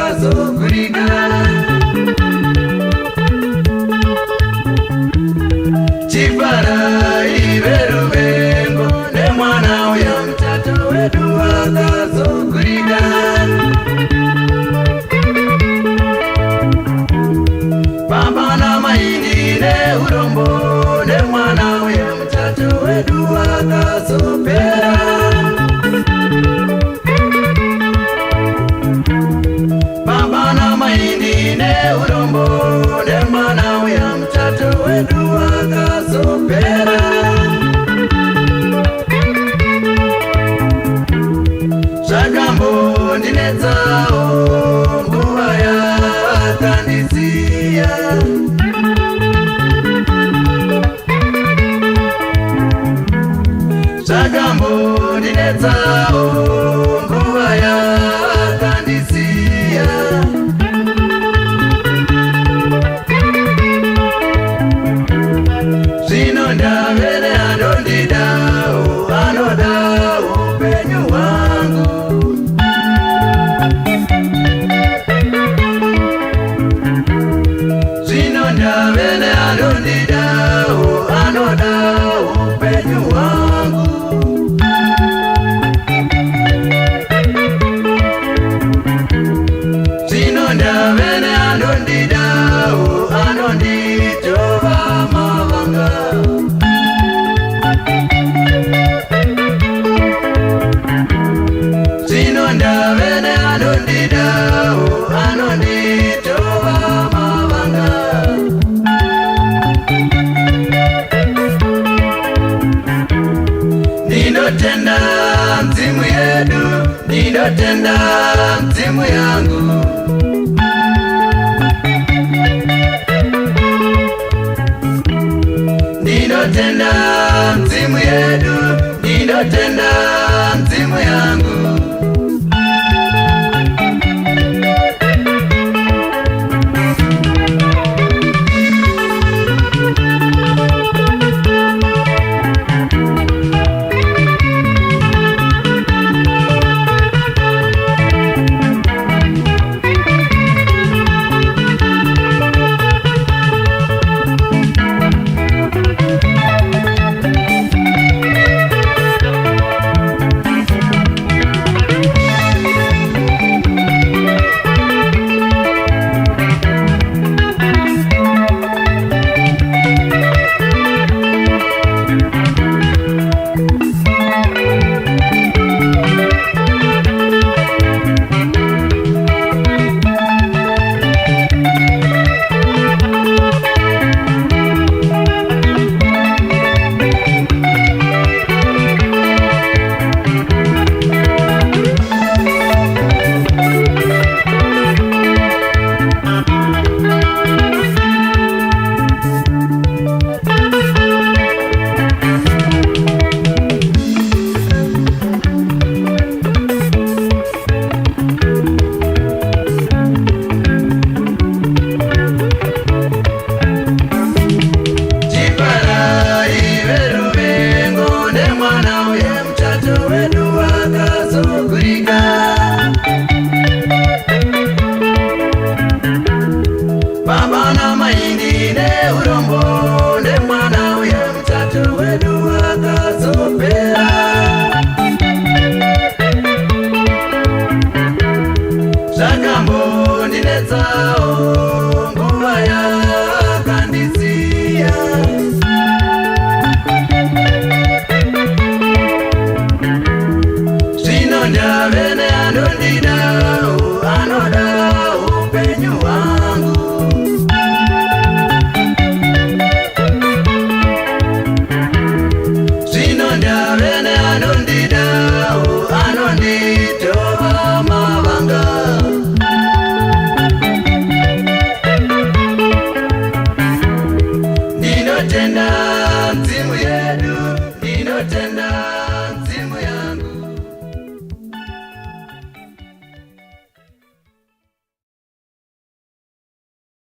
wakazogurika. Chipara ive ruvengo nemwana uya mutata wedu wakazogurika. Baba na maini neurombo nemwana uya mutata wedu wakazopera. Baba na maini neurombo nemwana uya mutata wedu wakazopera. Zvakambo ndinetsawo nguva yakandisiya. Zvakambo ndinetsawo nguva yakandisiya. Zvino ndavere andondidawo anodawo upenyu hwangu. Zvino ndavere andondidawo anodawo upenyu hwangu. Zvino ndavere andondidawo anonditova mavanga. Zvino ndavere andondidawo anonditova mavanga. Ndinotenda mzimu yedu, ndinotenda mzimu yangu. Ndinotenda mzimu yedu, ndinotenda mzimu yangu. Baba na maini neurombo nemwana uya mutata wedu wakazopera. Zvakambo ndinetsawo nguva yakandisiya. Zvino ndavene andondidawo anodawo upenyu hwangu. Zvino ndavene andondidawo anonditova mavanga. Ndinotenda mzimu yedu, ndinotenda